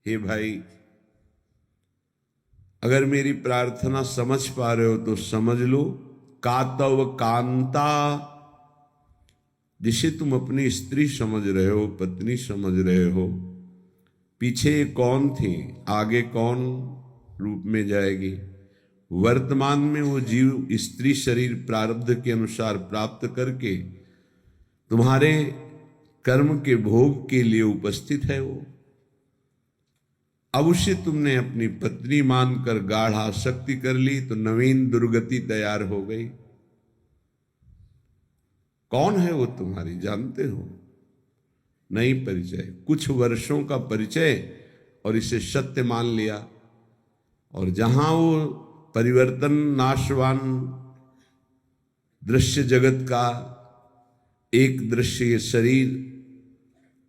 हे भाई, अगर मेरी प्रार्थना समझ पा रहे हो तो समझ लो। कातव कांता, जिसे तुम अपनी स्त्री समझ रहे हो, पत्नी समझ रहे हो, पीछे कौन थी, आगे कौन रूप में जाएगी। वर्तमान में वो जीव स्त्री शरीर प्रारब्ध के अनुसार प्राप्त करके तुम्हारे कर्म के भोग के लिए उपस्थित है। वो अब उसे तुमने अपनी पत्नी मानकर गाढ़ आसक्ति कर ली तो नवीन दुर्गति तैयार हो गई। कौन है वो तुम्हारी, जानते हो? नहीं परिचय, कुछ वर्षों का परिचय और इसे सत्य मान लिया। और जहां वो परिवर्तन नाशवान दृश्य जगत का एक दृश्य ये शरीर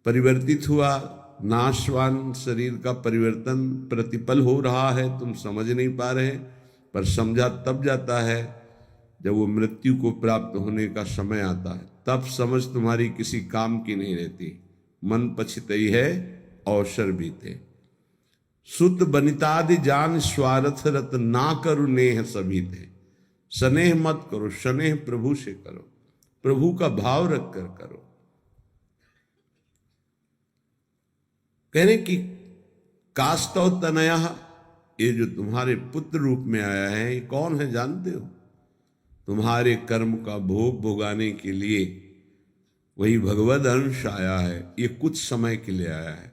परिवर्तित हुआ, नाशवान शरीर का परिवर्तन प्रतिपल हो रहा है, तुम समझ नहीं पा रहे, पर समझा तब जाता है जब वो मृत्यु को प्राप्त होने का समय आता है। तब समझ तुम्हारी किसी काम की नहीं रहती। मन पछितई है अवसर बीते। सुत बनितादि जान स्वार्थ रत ना करो नेह सभी थे। स्नेह मत करो, स्नेह प्रभु से करो, प्रभु का भाव रख कर करो। कहने की कास्तव तनया, ये जो तुम्हारे पुत्र रूप में आया है, ये कौन है जानते हो? तुम्हारे कर्म का भोग भोगाने के लिए वही भगवद अंश आया है। ये कुछ समय के लिए आया है।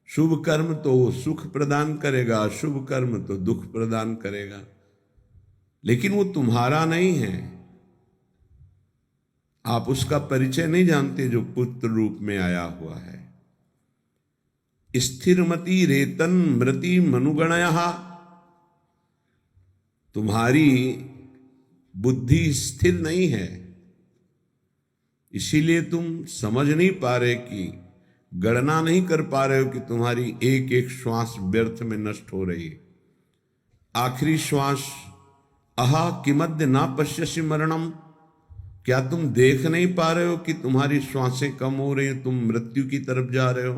शुभ कर्म तो वो सुख प्रदान करेगा, अशुभ कर्म तो दुख प्रदान करेगा, लेकिन वो तुम्हारा नहीं है। आप उसका परिचय नहीं जानते जो पुत्र रूप में आया हुआ है। स्थिरमति रेतन मृति मनुगणया, तुम्हारी बुद्धि स्थिर नहीं है, इसीलिए तुम समझ नहीं पा रहे कि गणना नहीं कर पा रहे हो कि तुम्हारी एक एक श्वास व्यर्थ में नष्ट हो रही है। आखिरी श्वास, अहा किमद्य ना पश्यसि मरणम, क्या तुम देख नहीं पा रहे हो कि तुम्हारी श्वासें कम हो रही हैं, तुम मृत्यु की तरफ जा रहे हो।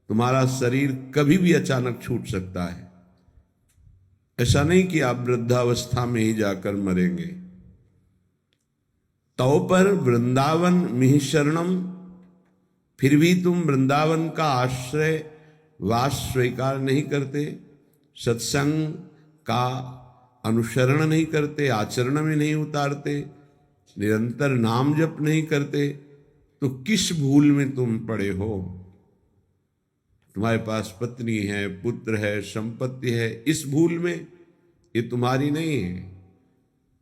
तुम्हारा शरीर कभी भी अचानक छूट सकता है। ऐसा नहीं कि आप वृद्धावस्था में ही जाकर मरेंगे। तो पर वृंदावन मिहि शरणम, फिर भी तुम वृंदावन का आश्रय वास स्वीकार नहीं करते, सत्संग का अनुसरण नहीं करते, आचरण में नहीं उतारते, निरंतर नाम जप नहीं करते, तो किस भूल में तुम पड़े हो? तुम्हारे पास पत्नी है, पुत्र है, संपत्ति है, इस भूल में, ये तुम्हारी नहीं है।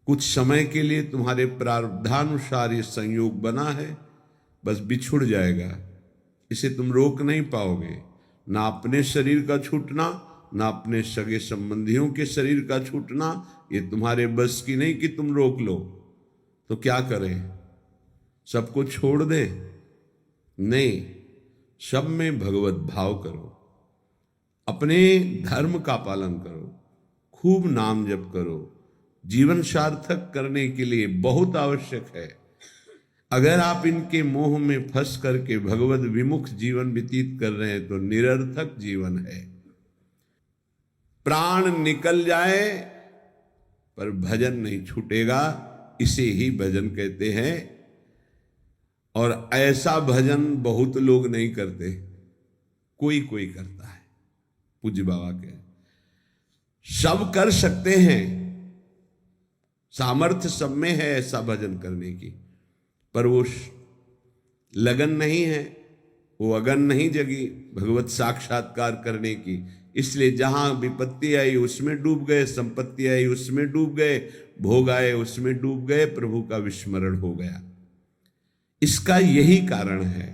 कुछ समय के लिए तुम्हारे प्रारब्धानुसार ये संयोग बना है, बस बिछुड़ जाएगा, इसे तुम रोक नहीं पाओगे। ना अपने शरीर का छूटना, ना अपने सगे संबंधियों के शरीर का छूटना, ये तुम्हारे बस की नहीं कि तुम रोक लो। तो क्या करें? सबको छोड़ दें? नहीं, सब में भगवत भाव करो, अपने धर्म का पालन करो, खूब नाम जप करो। जीवन सार्थक करने के लिए बहुत आवश्यक है। अगर आप इनके मोह में फंस करके भगवत विमुख जीवन व्यतीत कर रहे हैं तो निरर्थक जीवन है। प्राण निकल जाए पर भजन नहीं छूटेगा, इसे ही भजन कहते हैं। और ऐसा भजन बहुत लोग नहीं करते, कोई कोई करता है। पूज्य बाबा के सब कर सकते हैं, सामर्थ्य सब में है ऐसा भजन करने की, पर वो लगन नहीं है, वो अगन नहीं जगी भगवत साक्षात्कार करने की। इसलिए जहां विपत्ति आई उसमें डूब गए, संपत्ति आई उसमें डूब गए, भोग आए उसमें डूब गए, प्रभु का विस्मरण हो गया। इसका यही कारण है।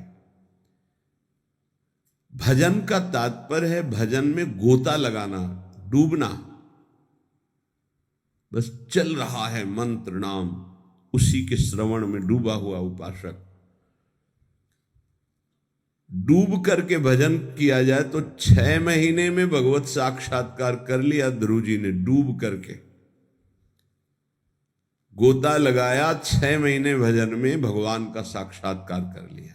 भजन का तात्पर्य है भजन में गोता लगाना, डूबना। बस चल रहा है मंत्र नाम, उसी के श्रवण में डूबा हुआ उपासक। डूब करके भजन किया जाए तो 6 महीने में भगवत साक्षात्कार कर लिया ध्रुव जी ने, डूब करके गोता लगाया, 6 महीने भजन में भगवान का साक्षात्कार कर लिया।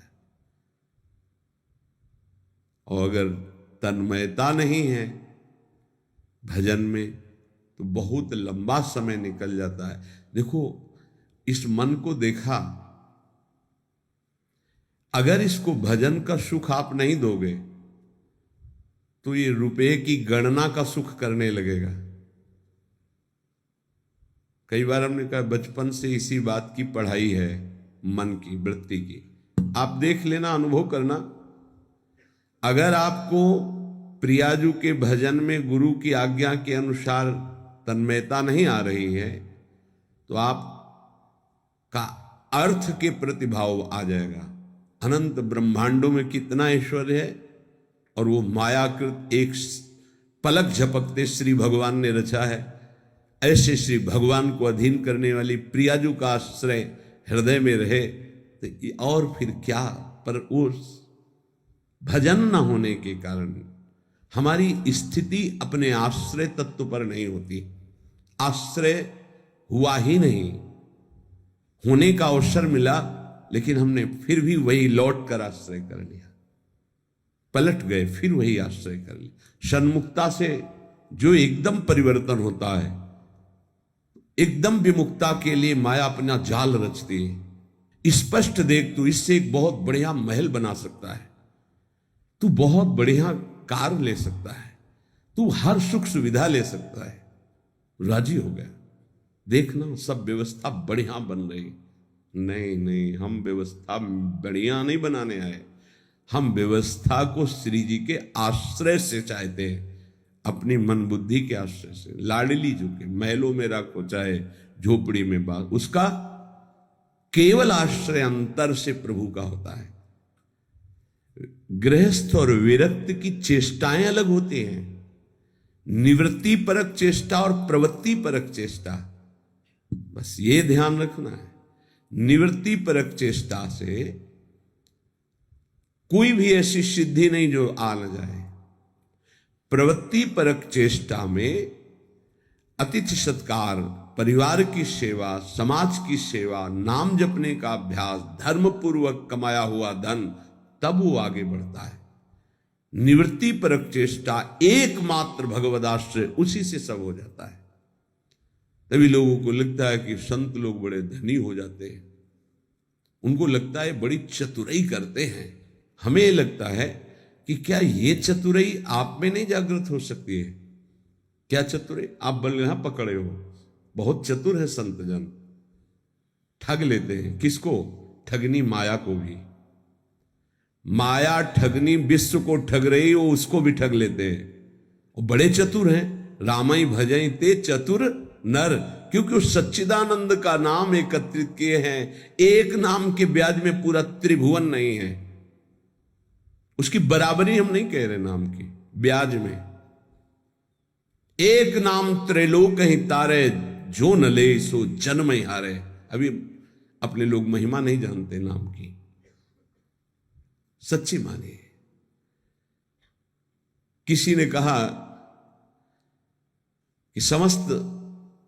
और अगर तन्मयता नहीं है भजन में, तो बहुत लंबा समय निकल जाता है। देखो, इस मन को देखा, अगर इसको भजन का सुख आप नहीं दोगे तो ये रुपए की गणना का सुख करने लगेगा। कई बार हमने कहा बचपन से इसी बात की पढ़ाई है, मन की वृत्ति की। आप देख लेना, अनुभव करना, अगर आपको प्रियाजू के भजन में गुरु की आज्ञा के अनुसार तन्मयता नहीं आ रही है तो आप का अर्थ के प्रति भाव आ जाएगा। अनंत ब्रह्मांडों में कितना ऐश्वर्य है और वो मायाकृत एक पलक झपकते श्री भगवान ने रचा है। ऐसे श्री भगवान को अधीन करने वाली प्रियाजू का आश्रय हृदय में रहे तो और फिर क्या। पर उस भजन न होने के कारण हमारी स्थिति अपने आश्रय तत्व पर नहीं होती। आश्रय हुआ ही नहीं, होने का अवसर मिला लेकिन हमने फिर भी वही लौट कर आश्रय कर लिया, पलट गए, फिर वही आश्रय कर लिया। सन्मुक्ता से जो एकदम परिवर्तन होता है, एकदम विमुक्ता के लिए माया अपना जाल रचती है। स्पष्ट देख, तू इससे एक बहुत बढ़िया महल बना सकता है, तू बहुत बढ़िया कार ले सकता है, तू हर सुख सुविधा ले सकता है। राजी हो गया, देखना सब व्यवस्था बढ़िया बन रही। नहीं नहीं, हम व्यवस्था बढ़िया नहीं बनाने आए, हम व्यवस्था को श्री जी के आश्रय से चाहते हैं, अपनी मन बुद्धि के आश्रय से। लाडली जो के महलों में रखो चाहे झोपड़ी में बात, उसका केवल आश्रय अंतर से प्रभु का होता है। गृहस्थ और विरक्त की चेष्टाएं अलग होती हैं, निवृत्ति परक चेष्टा और प्रवृत्ति परक चेष्टा, बस ये ध्यान रखना है। निवृत्ति परक चेष्टा से कोई भी ऐसी सिद्धि नहीं जो आ न जाए। प्रवृत्ति परक चेष्टा में अतिथि सत्कार, परिवार की सेवा, समाज की सेवा, नाम जपने का अभ्यास, धर्म पूर्वक कमाया हुआ धन, तब वो आगे बढ़ता है। निवृत्ति परक चेष्टा एकमात्र भगवदाश्रय, उसी से सब हो जाता है। तभी लोगों को लगता है कि संत लोग बड़े धनी हो जाते हैं, उनको लगता है बड़ी चतुराई करते हैं। हमें लगता है कि क्या ये चतुराई आप में नहीं जागृत हो सकती है? क्या चतुराई? आप बल्ला पकड़े हो, बहुत चतुर है संत जन, ठग लेते हैं। किसको? ठगनी माया को भी। माया ठगनी विश्व को ठग रही हो, उसको भी ठग लेते हैं। वो बड़े चतुर हैं। रामई भजई ते चतुर नर, क्योंकि उस सच्चिदानंद का नाम एकत्रित किए हैं। एक नाम के ब्याज में पूरा त्रिभुवन नहीं है, उसकी बराबरी हम नहीं कह रहे नाम की ब्याज में। एक नाम त्रैलोक ही तारे, जो न ले सो जन्म ही हारे। अभी अपने लोग महिमा नहीं जानते नाम की, सच्ची मानिए। किसी ने कहा कि समस्त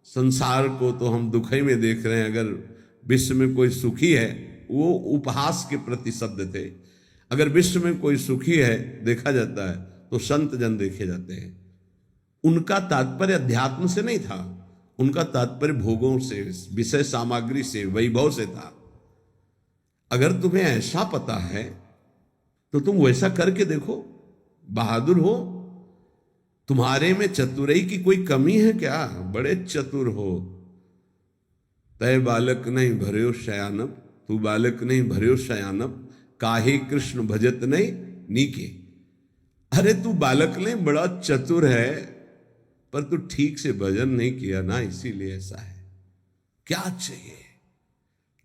संसार को तो हम दुखई में देख रहे हैं, अगर विश्व में कोई सुखी है, वो उपहास के प्रति शब्द थे। अगर विश्व में कोई सुखी है देखा जाता है तो संत जन देखे जाते हैं। उनका तात्पर्य अध्यात्म से नहीं था, उनका तात्पर्य भोगों से, विषय सामग्री से, वैभव से था। अगर तुम्हें ऐसा पता है तो तुम वैसा करके देखो, बहादुर हो। तुम्हारे में चतुराई की कोई कमी है क्या? बड़े चतुर हो। तय बालक नहीं भर्यो शयानप, तू बालक नहीं भर्यो शयानप, काहे कृष्ण भजत नहीं नीके। अरे तू बालक नहीं, बड़ा चतुर है, पर तू ठीक से भजन नहीं किया ना, इसीलिए ऐसा है। क्या चाहिए?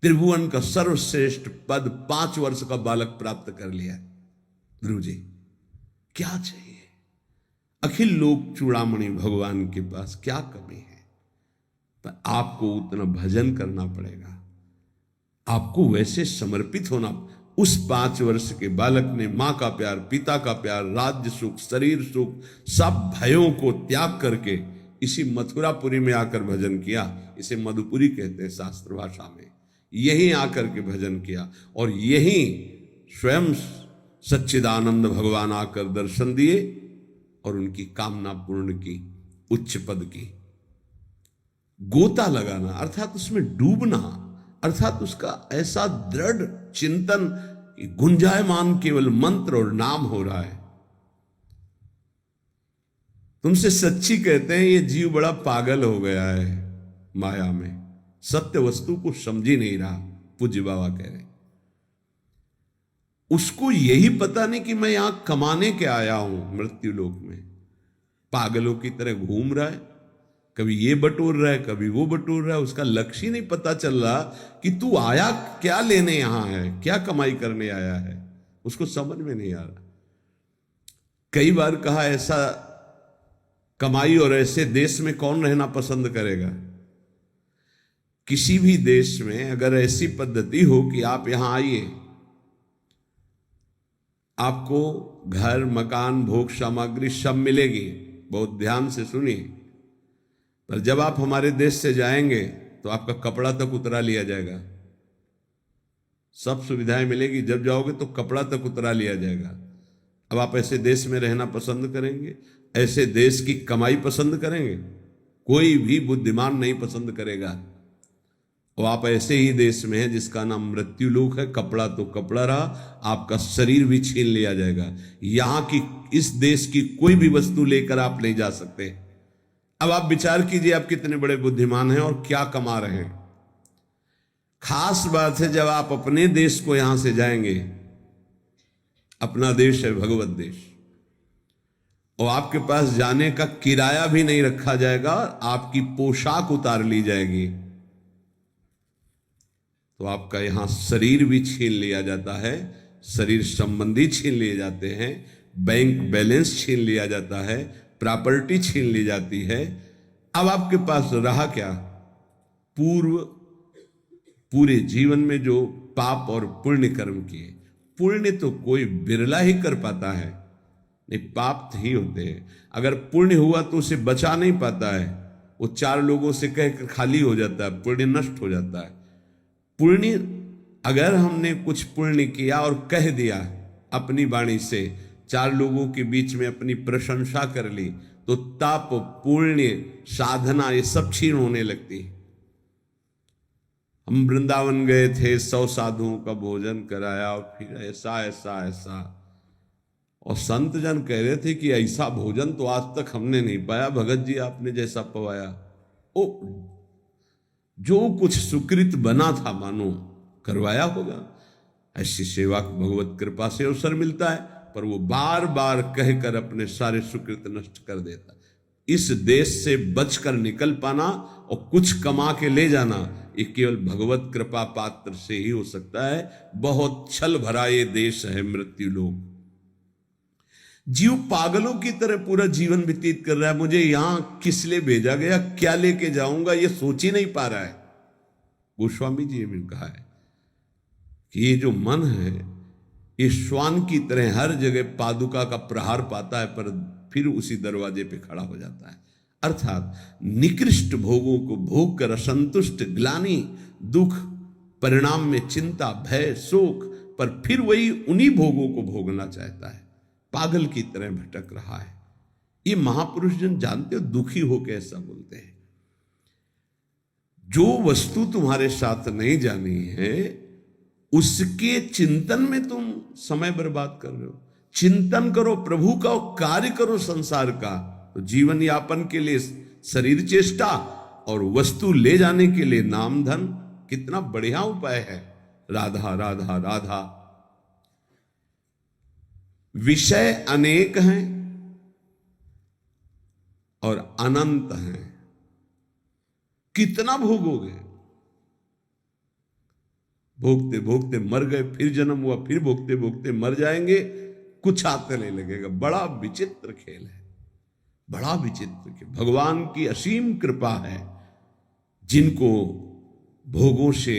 त्रिभुवन का सर्वश्रेष्ठ पद 5 वर्ष का बालक प्राप्त कर लिया ध्रुव जी, क्या चाहिए? अखिल लोक चूड़ामणि भगवान के पास क्या कमी है? पर आपको उतना भजन करना पड़ेगा, आपको वैसे समर्पित होना। उस 5 वर्ष के बालक ने मां का प्यार, पिता का प्यार, राज्य सुख, शरीर सुख, सब भयों को त्याग करके इसी मथुरापुरी में आकर भजन किया। इसे मधुपुरी कहते हैं शास्त्र भाषा में। यहीं आकर के भजन किया और यहीं स्वयं सच्चिदानंद भगवान आकर दर्शन दिए और उनकी कामना पूर्ण की, उच्च पद की। गोता लगाना अर्थात उसमें डूबना, अर्थात उसका ऐसा दृढ़ चिंतन कि गुंजायमान केवल मंत्र और नाम हो रहा है। तुमसे सच्ची कहते हैं, ये जीव बड़ा पागल हो गया है माया में, सत्य वस्तु को समझ ही नहीं रहा। पूज्य बाबा कह रहे, उसको यही पता नहीं कि मैं यहां कमाने के आया हूं मृत्यु लोक में। पागलों की तरह घूम रहा है, कभी ये बटोर रहा है, कभी वो बटोर रहा है। उसका लक्ष्य ही नहीं पता चल रहा कि तू आया क्या लेने यहां है, क्या कमाई करने आया है, उसको समझ में नहीं आ रहा। कई बार कहा, ऐसा कमाई और ऐसे देश में कौन रहना पसंद करेगा। किसी भी देश में अगर ऐसी पद्धति हो कि आप यहां आइए, आपको घर, मकान, भोग सामग्री सब मिलेगी, बहुत ध्यान से सुनिए, पर जब आप हमारे देश से जाएंगे तो आपका कपड़ा तक उतरा लिया जाएगा। सब सुविधाएं मिलेगी, जब जाओगे तो कपड़ा तक उतरा लिया जाएगा। अब आप ऐसे देश में रहना पसंद करेंगे? ऐसे देश की कमाई पसंद करेंगे? कोई भी बुद्धिमान नहीं पसंद करेगा। और आप ऐसे ही देश में हैं जिसका नाम मृत्यु लोक है। कपड़ा तो कपड़ा रहा, आपका शरीर भी छीन लिया जाएगा। यहां की, इस देश की कोई भी वस्तु लेकर आप नहीं जा सकते। अब आप विचार कीजिए, आप कितने बड़े बुद्धिमान हैं और क्या कमा रहे हैं। खास बात है, जब आप अपने देश को यहां से जाएंगे, अपना देश है भगवत देश, और आपके पास जाने का किराया भी नहीं रखा जाएगा, आपकी पोशाक उतार ली जाएगी, तो आपका यहां शरीर भी छीन लिया जाता है, शरीर संबंधी छीन लिए जाते हैं, बैंक बैलेंस छीन लिया जाता है, प्रॉपर्टी छीन ली जाती है। अब आपके पास रहा क्या? पूरे जीवन में जो पाप और पुण्य कर्म किए। पुण्य तो कोई बिरला ही कर पाता है, नहीं पाप ही होते हैं। अगर पुण्य हुआ तो उसे बचा नहीं पाता है, वो चार लोगों से कहकर खाली हो जाता है, पुण्य नष्ट हो जाता है। पुण्य, अगर हमने कुछ पुण्य किया और कह दिया अपनी वाणी से, चार लोगों के बीच में अपनी प्रशंसा कर ली, तो तप, पुण्य, साधना ये सब क्षीण होने लगती है। हम वृंदावन गए थे, 100 साधुओं का भोजन कराया, और फिर ऐसा ऐसा ऐसा, और संत जन कह रहे थे कि ऐसा भोजन तो आज तक हमने नहीं पाया भगत जी, आपने जैसा पवाया। ओ, जो कुछ सुकृत बना था मानो करवाया होगा। ऐसी सेवा भगवत कृपा से अवसर मिलता है, पर वो बार बार कहकर अपने सारे सुकृत नष्ट कर देता। इस देश से बचकर निकल पाना और कुछ कमा के ले जाना, ये केवल भगवत कृपा पात्र से ही हो सकता है। बहुत छल भरा ये देश है मृत्यु लोक। जीव पागलों की तरह पूरा जीवन व्यतीत कर रहा है। मुझे यहां किस लिए भेजा गया, क्या लेके जाऊंगा, ये सोच ही नहीं पा रहा है। गोस्वामी जी ने कहा है कि ये जो मन है, ये श्वान की तरह हर जगह पादुका का प्रहार पाता है, पर फिर उसी दरवाजे पे खड़ा हो जाता है। अर्थात निकृष्ट भोगों को भोग कर असंतुष्ट, ग्लानि, दुख, परिणाम में चिंता, भय, शोक, पर फिर वही उन्हीं भोगों को भोगना चाहता है। पागल की तरह भटक रहा है। ये महापुरुष जन जानते हो, दुखी होकर ऐसा बोलते हैं। जो वस्तु तुम्हारे साथ नहीं जानी है, उसके चिंतन में तुम समय बर्बाद कर रहे हो। चिंतन करो प्रभु का, कार्य करो संसार का, तो जीवन यापन के लिए शरीर चेष्टा और वस्तु ले जाने के लिए नाम धन, कितना बढ़िया उपाय है। राधा राधा राधा। विषय अनेक हैं और अनंत हैं, कितना भोगोगे। भोगते भोगते मर गए, फिर जन्म हुआ, फिर भोगते भोगते मर जाएंगे, कुछ आते नहीं लगेगा। बड़ा विचित्र खेल है, बड़ा विचित्र खेल। भगवान की असीम कृपा है, जिनको भोगों से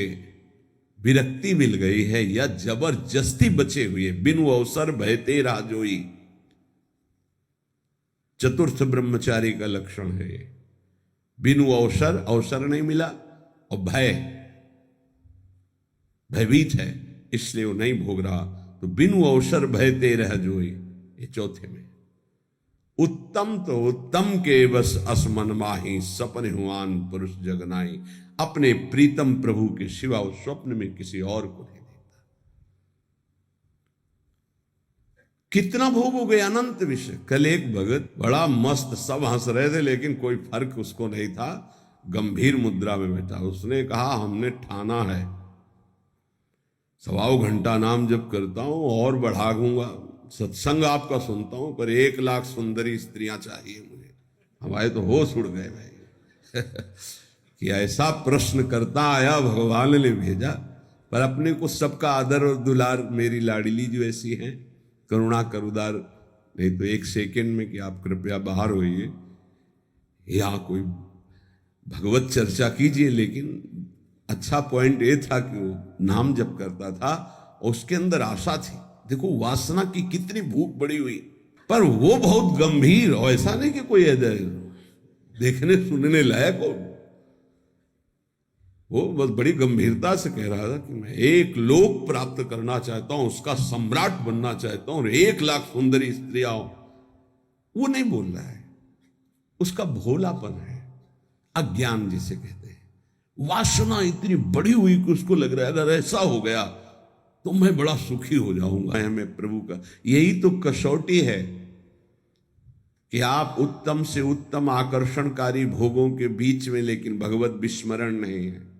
विरक्ति मिल गई है या जबरदस्ती बचे हुए, बिनु अवसर भयते राजोई, चतुर्थ ब्रह्मचारी का लक्षण है ये। बिनु अवसर नहीं मिला, और भयभीत है, इसलिए वो नहीं भोग रहा। तो बिनु अवसर भयते रह जोई, ये चौथे में। उत्तम तो उत्तम के बस असमन माही, सपन हुआन पुरुष जगनाई। अपने प्रीतम प्रभु के सिवा उस स्वप्न में किसी और को नहीं देखता। कितना भोग हो गए, अनंत विषय। कल एक भगत बड़ा मस्त, सब हंस रहे थे लेकिन कोई फर्क उसको नहीं था, गंभीर मुद्रा में बैठा। उसने कहा हमने ठाना है 1.25 घंटा नाम जप करता हूं और बढ़ा दूंगा, सत्संग आपका सुनता हूं, पर 1 लाख सुंदरी स्त्रियां चाहिए मुझे। हमारे तो होश उड़ गए भाई कि ऐसा प्रश्न करता आया, भगवान ने भेजा। पर अपने को सबका आदर और दुलार, मेरी लाडली जो ऐसी हैं, करुणा करुदार, नहीं तो 1 सेकेंड में कि आप कृपया बाहर होइए, यहाँ कोई भगवत चर्चा कीजिए। लेकिन अच्छा पॉइंट ये था कि वो नाम जप करता था और उसके अंदर आशा थी। देखो वासना की कितनी भूख बड़ी हुई, पर वो बहुत गंभीर, और ऐसा नहीं कि कोई देखने सुनने लायक हो, वो बस बड़ी गंभीरता से कह रहा था कि मैं 1 लोक प्राप्त करना चाहता हूं, उसका सम्राट बनना चाहता हूं, और 1 लाख सुंदरी स्त्रियां हो। वो नहीं बोल रहा है, उसका भोलापन है, अज्ञान जिसे कहते हैं। वासना इतनी बड़ी हुई कि उसको लग रहा है अगर ऐसा हो गया तो मैं बड़ा सुखी हो जाऊंगा। हमें प्रभु का यही तो कसौटी है कि आप उत्तम से उत्तम आकर्षणकारी भोगों के बीच में, लेकिन भगवत विस्मरण नहीं है।